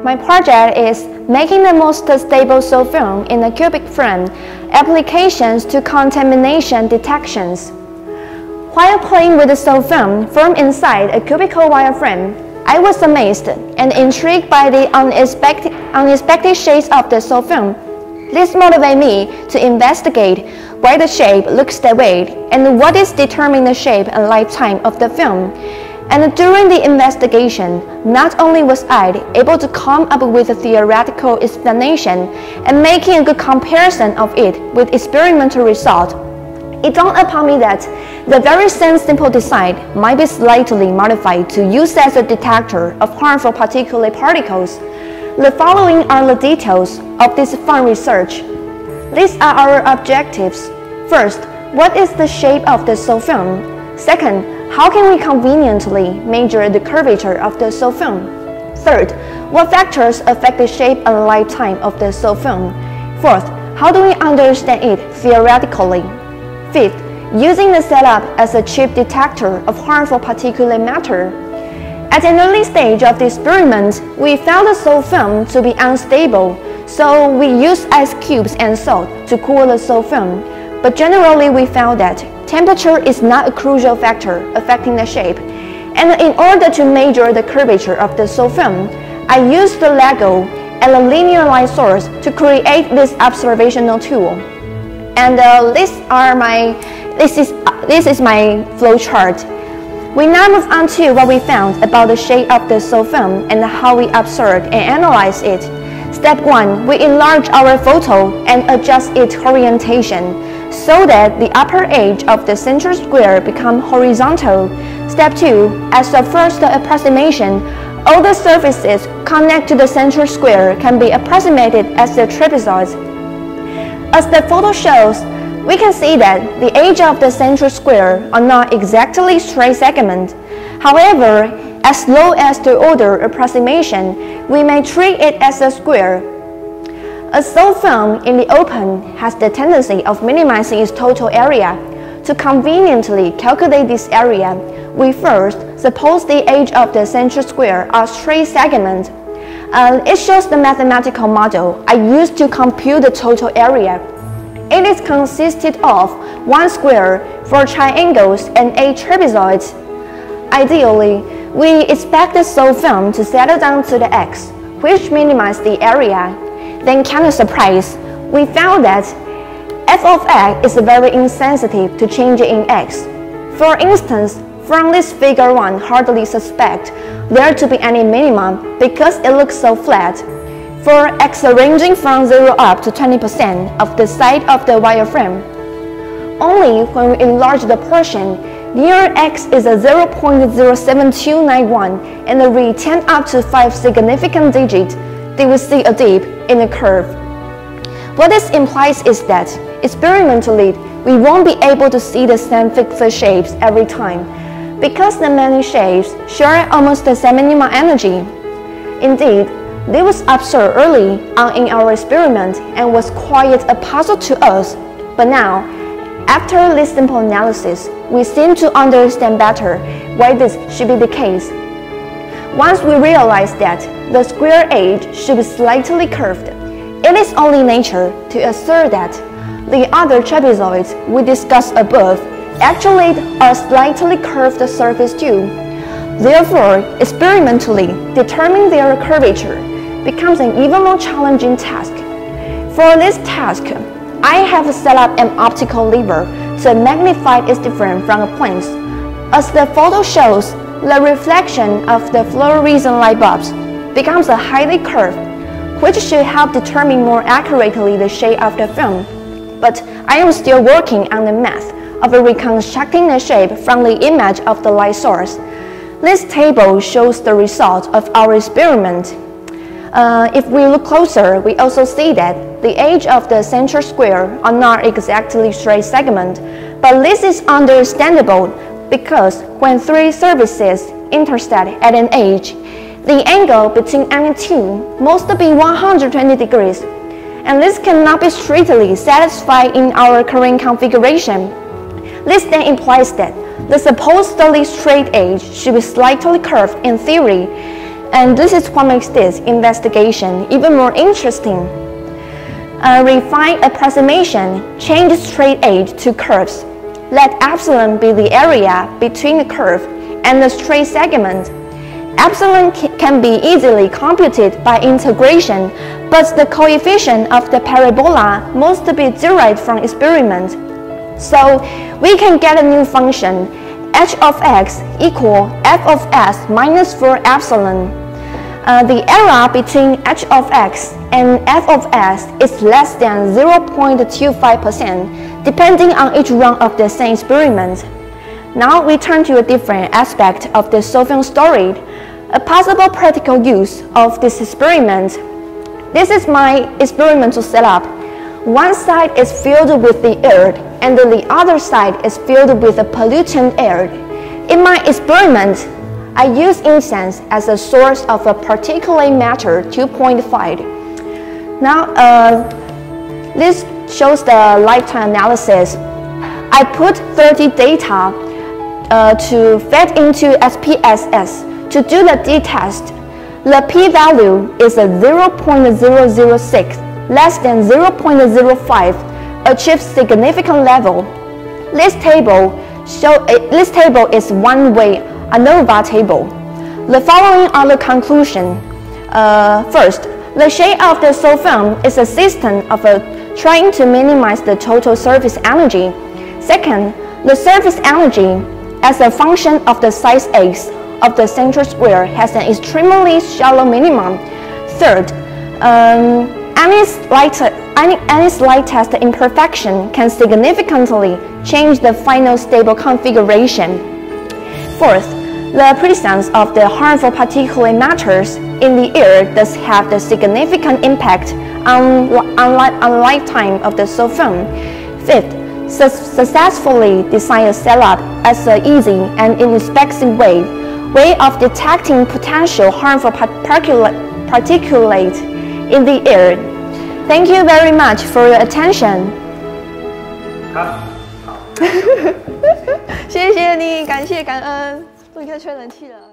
My project is making the most stable soil film in a cubic frame, applications to contamination detections. While playing with the soil film formed inside a cubical wire frame, I was amazed and intrigued by the unexpected shapes of the soil film. This motivated me to investigate why the shape looks that way and what is determining the shape and lifetime of the film. And during the investigation, not only was I able to come up with a theoretical explanation and making a good comparison of it with experimental result, it dawned upon me that the very same simple design might be slightly modified to use as a detector of harmful particulate particles. The following are the details of this fun research. These are our objectives. First, what is the shape of the soil film? Second, how can we conveniently measure the curvature of the soil film? Third, what factors affect the shape and lifetime of the soil film? Fourth, how do we understand it theoretically? Fifth, using the setup as a cheap detector of harmful particulate matter. At an early stage of the experiment, we found the soil film to be unstable, so we used ice cubes and salt to cool the soil film. But generally, we found that temperature is not a crucial factor affecting the shape. And in order to measure the curvature of the soil film, I used the Lego and a linear light source to create this observational tool. And this is my flow chart. We now move on to what we found about the shape of the soil film and how we observed and analyzed it. Step 1, we enlarge our photo and adjust its orientation so that the upper edge of the central square becomes horizontal. Step 2, as the first approximation, all the surfaces connect to the central square can be approximated as the trapezoids. As the photo shows, we can see that the edge of the central square are not exactly straight segment. However, as low as the order approximation, we may treat it as a square. A soil film in the open has the tendency of minimizing its total area. To conveniently calculate this area, we first suppose the edge of the central square are straight segments. It shows the mathematical model I used to compute the total area. It is consisted of 1 square, 4 triangles, and 8 trapezoids. Ideally, we expect the soil film to settle down to the x, which minimizes the area. Then, kind of surprise, we found that f of x is very insensitive to change in x. For instance, from this figure 1 hardly suspect there to be any minimum because it looks so flat. For x ranging from 0 up to 20% of the side of the wireframe. Only when we enlarge the portion, near x is a 0.07291 and we 10 up to 5 significant digits, they will see a dip in the curve. What this implies is that, experimentally, we won't be able to see the same fixed shapes every time, because the many shapes share almost the same minimum energy. Indeed, this was observed early on in our experiment and was quite a puzzle to us, but now, after this simple analysis, we seem to understand better why this should be the case. Once we realize that the square edge should be slightly curved, it is only nature to assert that the other trapezoids we discussed above actually are slightly curved surface too. Therefore, experimentally determining their curvature becomes an even more challenging task. For this task, I have set up an optical lever to magnify its difference from the planes. As the photo shows, the reflection of the fluorescent light bulbs becomes a highly curved, which should help determine more accurately the shape of the film. But I am still working on the math of reconstructing the shape from the image of the light source. This table shows the result of our experiment. If we look closer, we also see that the edge of the central square are not exactly straight segment, but this is understandable because when 3 surfaces intersect at an edge, the angle between any two must be 120 degrees, and this cannot be strictly satisfied in our current configuration. This then implies that the supposedly straight edge should be slightly curved in theory, And this is what makes this investigation even more interesting. Refine approximation, change straight edge to curves. Let epsilon be the area between the curve and the straight segment. Epsilon can be easily computed by integration, but the coefficient of the parabola must be derived from experiment. So we can get a new function, h of x equal f of s minus 4 epsilon. The error between h of x and f of s is less than 0.25%, depending on each run of the same experiment. Now we turn to a different aspect of the solving story, a possible practical use of this experiment. This is my experimental setup. One side is filled with the air, and the other side is filled with a pollutant air. In my experiment, I use incense as a source of a particulate matter 2.5. Now, this shows the lifetime analysis. I put 30 data to fed into SPSS to do the t-test. The p-value is a 0.006, less than 0.05, achieves significant level. This table is one-way ANOVA table. The following are the conclusion. First, the shape of the solvent is a system of trying to minimize the total surface energy. Second, the surface energy as a function of the size x of the central square has an extremely shallow minimum. Third, any slight test imperfection can significantly change the final stable configuration. Fourth, the presence of the harmful particulate matters in the air does have the significant impact on lifetime of the solvent. Fifth, successfully design a setup as an easy and inexpensive way of detecting potential harmful particulate in the air. Thank you very much for your attention. 谢谢你，感谢感恩，终于可以吹冷气了。